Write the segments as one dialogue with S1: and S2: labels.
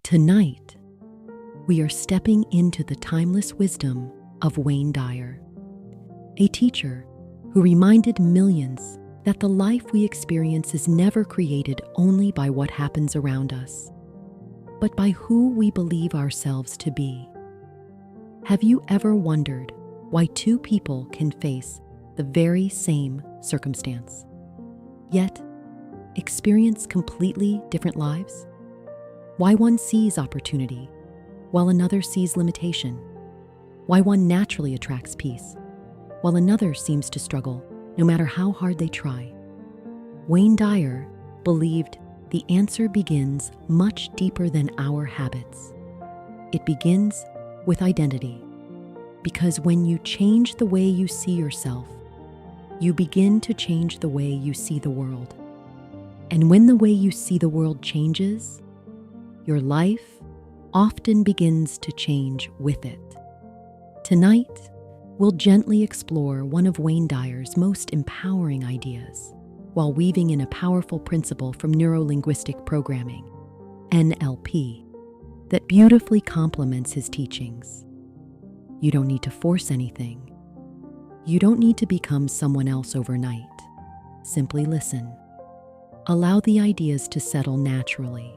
S1: Tonight, we are stepping into the timeless wisdom of Wayne Dyer, a teacher who reminded millions that the life we experience is never created only by what happens around us, but by who we believe ourselves to be. Have you ever wondered why two people can face the very same circumstance, yet experience completely different lives? Why one sees opportunity while another sees limitation? Why one naturally attracts peace while another seems to struggle no matter how hard they try? Wayne Dyer believed the answer begins much deeper than our habits. It begins with identity, because when you change the way you see yourself, you begin to change the way you see the world. And when the way you see the world changes, your life often begins to change with it. Tonight, we'll gently explore one of Wayne Dyer's most empowering ideas, while weaving in a powerful principle from Neuro-Linguistic Programming, NLP, that beautifully complements his teachings. You don't need to force anything. You don't need to become someone else overnight. Simply listen. Allow the ideas to settle naturally,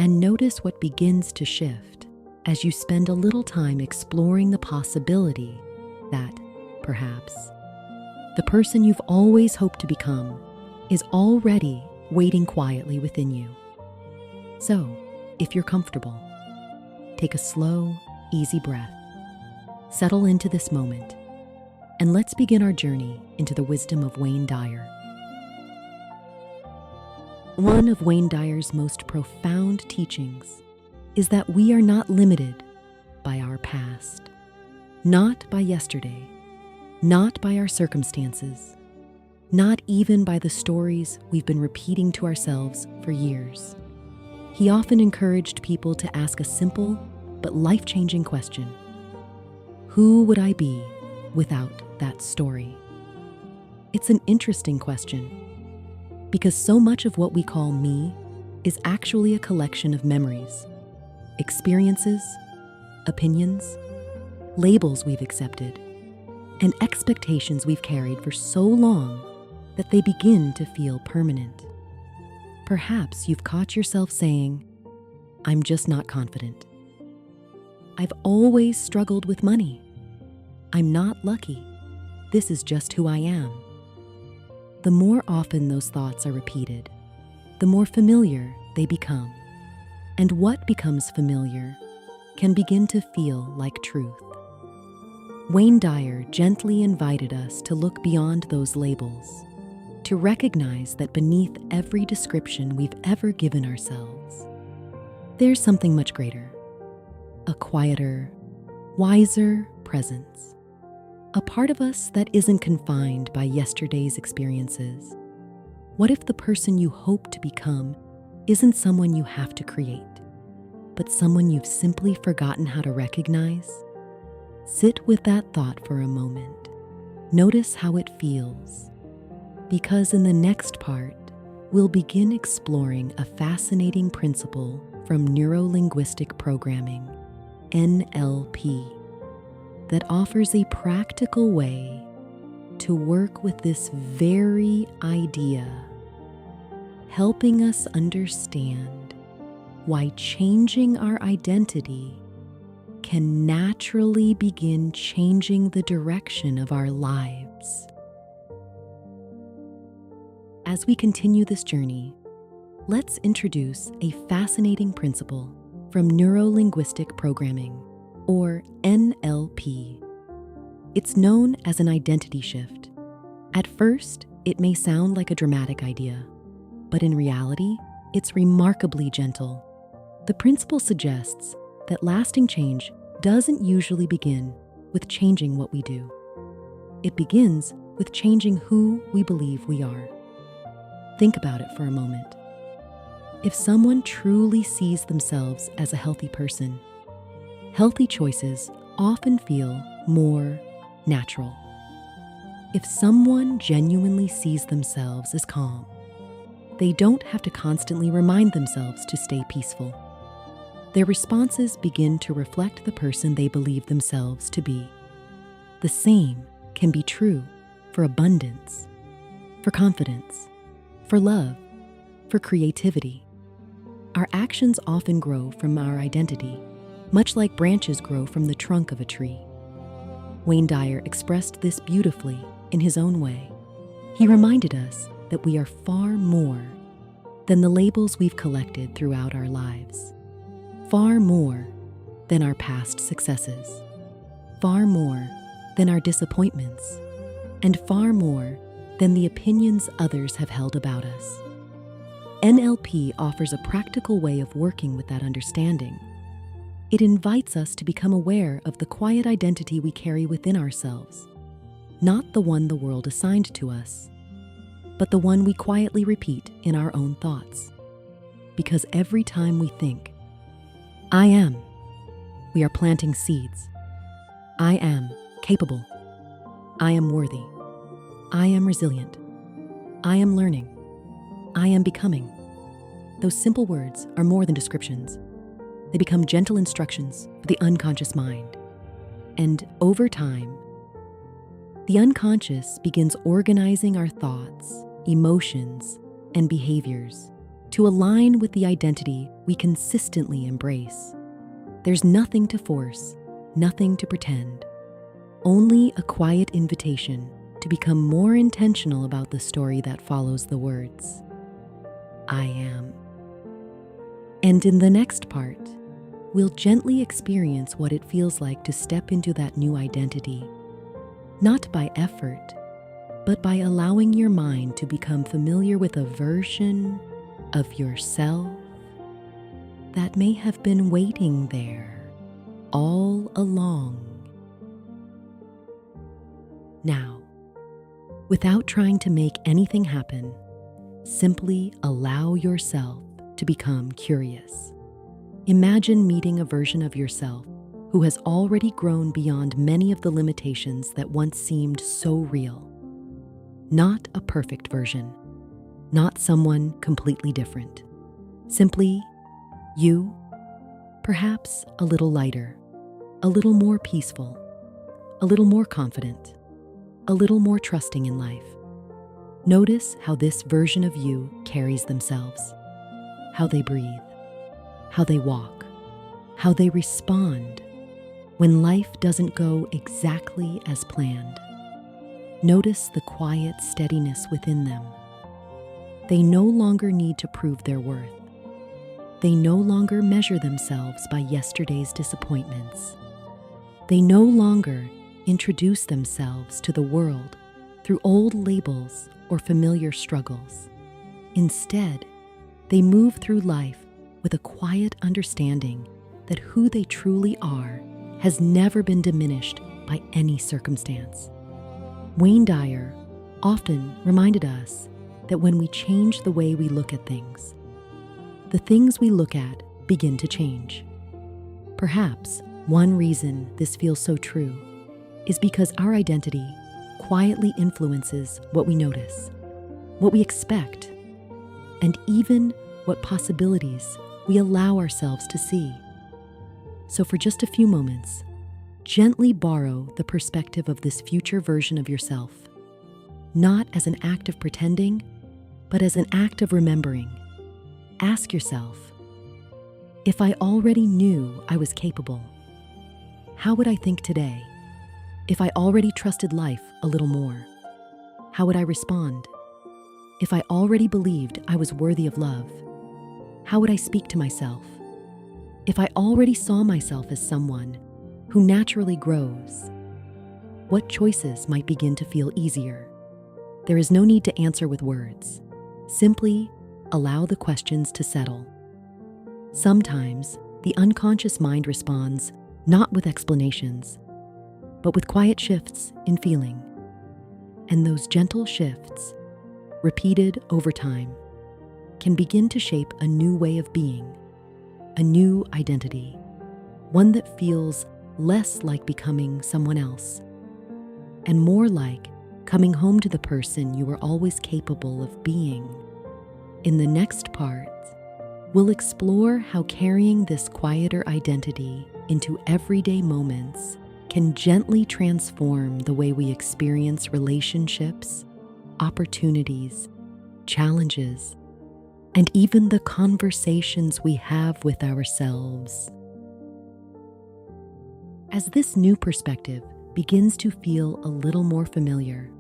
S1: and notice what begins to shift as you spend a little time exploring the possibility that, perhaps, the person you've always hoped to become is already waiting quietly within you. So, if you're comfortable, take a slow, easy breath. Settle into this moment, and let's begin our journey into the wisdom of Wayne Dyer. One of Wayne Dyer's most profound teachings is that we are not limited by our past, not by yesterday, not by our circumstances, not even by the stories we've been repeating to ourselves for years. He often encouraged people to ask a simple but life-changing question: who would I be without that story? It's an interesting question, because so much of what we call me is actually a collection of memories, experiences, opinions, labels we've accepted, and expectations we've carried for so long that they begin to feel permanent. Perhaps you've caught yourself saying, "I'm just not confident. I've always struggled with money. I'm not lucky. This is just who I am." The more often those thoughts are repeated, the more familiar they become. And what becomes familiar can begin to feel like truth. Wayne Dyer gently invited us to look beyond those labels, to recognize that beneath every description we've ever given ourselves, there's something much greater, a quieter, wiser presence. A part of us that isn't confined by yesterday's experiences. What if the person you hope to become isn't someone you have to create, but someone you've simply forgotten how to recognize? Sit with that thought for a moment. Notice how it feels, because in the next part, we'll begin exploring a fascinating principle from Neuro-Linguistic Programming, NLP, that offers a practical way to work with this very idea, helping us understand why changing our identity can naturally begin changing the direction of our lives. As we continue this journey, let's introduce a fascinating principle from Neuro-Linguistic Programming, or NLP. It's known as an identity shift. At first, it may sound like a dramatic idea, but in reality, it's remarkably gentle. The principle suggests that lasting change doesn't usually begin with changing what we do. It begins with changing who we believe we are. Think about it for a moment. If someone truly sees themselves as a healthy person, healthy choices often feel more natural. If someone genuinely sees themselves as calm, they don't have to constantly remind themselves to stay peaceful. their responses begin to reflect the person they believe themselves to be. The same can be true for abundance, for confidence, for love, for creativity. Our actions often grow from our identity, much like branches grow from the trunk of a tree. Wayne Dyer expressed this beautifully in his own way. He reminded us that we are far more than the labels we've collected throughout our lives, far more than our past successes, far more than our disappointments, and far more than the opinions others have held about us. NLP offers a practical way of working with that understanding. It invites us to become aware of the quiet identity we carry within ourselves, not the one the world assigned to us, but the one we quietly repeat in our own thoughts. Because every time we think, I am, we are planting seeds. I am capable. I am worthy. I am resilient. I am learning. I am becoming. Those simple words are more than descriptions. They become gentle instructions for the unconscious mind. And over time, the unconscious begins organizing our thoughts, emotions, and behaviors to align with the identity we consistently embrace. There's nothing to force, nothing to pretend, only a quiet invitation to become more intentional about the story that follows the words, I am. And in the next part, we'll gently experience what it feels like to step into that new identity, not by effort, but by allowing your mind to become familiar with a version of yourself that may have been waiting there all along. Now, without trying to make anything happen, simply allow yourself to become curious. Imagine meeting a version of yourself who has already grown beyond many of the limitations that once seemed so real. Not a perfect version, not someone completely different. Simply you, perhaps a little lighter, a little more peaceful, a little more confident, a little more trusting in life. Notice how this version of you carries themselves, how they breathe, how they walk, how they respond when life doesn't go exactly as planned. Notice the quiet steadiness within them. They no longer need to prove their worth. They no longer measure themselves by yesterday's disappointments. They no longer introduce themselves to the world through old labels or familiar struggles. Instead, they move through life with a quiet understanding that who they truly are has never been diminished by any circumstance. Wayne Dyer often reminded us that when we change the way we look at things, the things we look at begin to change. Perhaps one reason this feels so true is because our identity quietly influences what we notice, what we expect, and even what possibilities we allow ourselves to see. So for just a few moments, gently borrow the perspective of this future version of yourself, not as an act of pretending, but as an act of remembering. Ask yourself, if I already knew I was capable, how would I think today? If I already trusted life a little more, how would I respond? If I already believed I was worthy of love, how would I speak to myself? If I already saw myself as someone who naturally grows, what choices might begin to feel easier? There is no need to answer with words. Simply allow the questions to settle. Sometimes the unconscious mind responds not with explanations, but with quiet shifts in feeling. And those gentle shifts, repeated over time, can begin to shape a new way of being, a new identity, one that feels less like becoming someone else, and more like coming home to the person you were always capable of being. In the next part, we'll explore how carrying this quieter identity into everyday moments can gently transform the way we experience relationships, opportunities, challenges, and even the conversations we have with ourselves. As this new perspective begins to feel a little more familiar,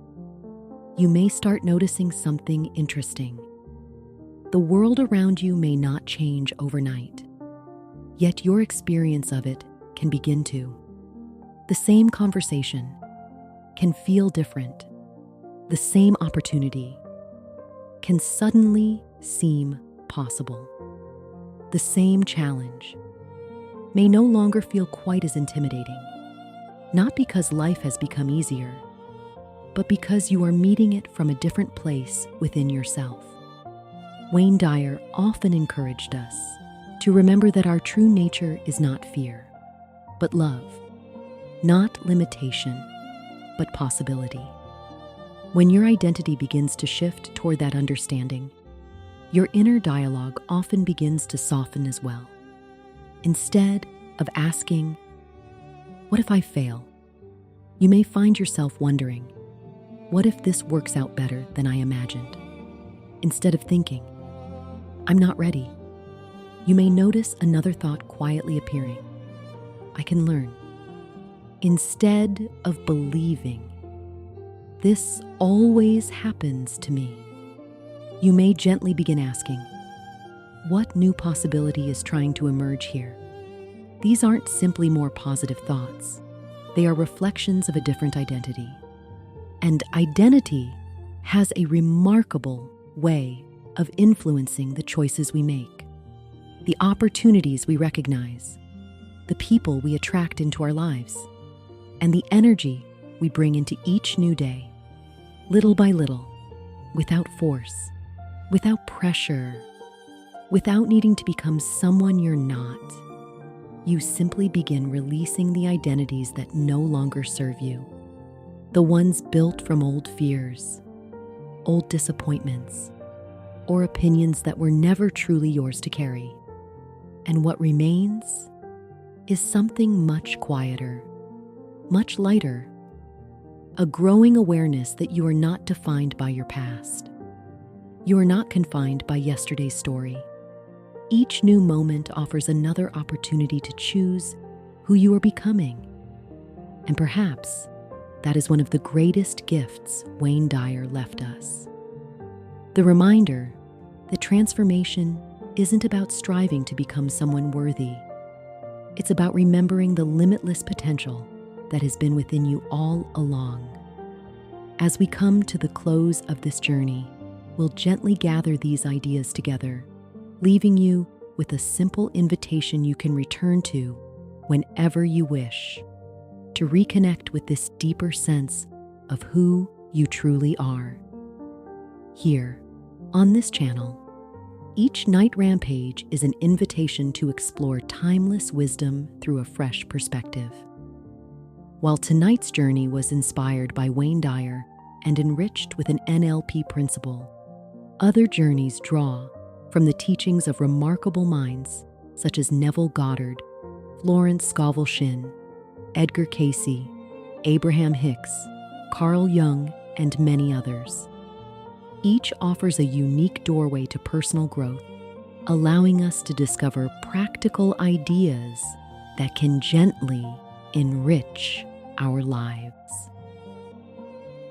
S1: you may start noticing something interesting. The world around you may not change overnight, yet your experience of it can begin to. The same conversation can feel different. The same opportunity can suddenly seem possible. The same challenge may no longer feel quite as intimidating, not because life has become easier, but because you are meeting it from a different place within yourself. Wayne Dyer often encouraged us to remember that our true nature is not fear, but love, not limitation, but possibility. When your identity begins to shift toward that understanding, your inner dialogue often begins to soften as well. Instead of asking, "What if I fail?" you may find yourself wondering, "What if this works out better than I imagined?" Instead of thinking, "I'm not ready," you may notice another thought quietly appearing, "I can learn." Instead of believing, "This always happens to me," you may gently begin asking, "What new possibility is trying to emerge here?" These aren't simply more positive thoughts. They are reflections of a different identity. And identity has a remarkable way of influencing the choices we make, the opportunities we recognize, the people we attract into our lives, and the energy we bring into each new day. Little by little, without force, without pressure, without needing to become someone you're not, you simply begin releasing the identities that no longer serve you, the ones built from old fears, old disappointments, or opinions that were never truly yours to carry. And what remains is something much quieter, much lighter, a growing awareness that you are not defined by your past. You are not confined by yesterday's story. Each new moment offers another opportunity to choose who you are becoming. And perhaps that is one of the greatest gifts Wayne Dyer left us. The reminder that transformation isn't about striving to become someone worthy. It's about remembering the limitless potential that has been within you all along. As we come to the close of this journey, we'll gently gather these ideas together, leaving you with a simple invitation you can return to whenever you wish, to reconnect with this deeper sense of who you truly are. Here, on this channel, each Night Rampage is an invitation to explore timeless wisdom through a fresh perspective. While tonight's journey was inspired by Wayne Dyer and enriched with an NLP principle, other journeys draw from the teachings of remarkable minds such as Neville Goddard, Florence Scovel-Shinn, Edgar Cayce, Abraham Hicks, Carl Jung, and many others. Each offers a unique doorway to personal growth, allowing us to discover practical ideas that can gently enrich our lives.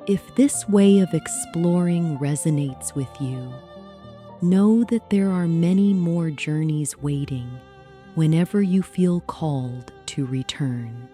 S1: If this way of exploring resonates with you, know that there are many more journeys waiting whenever you feel called to return.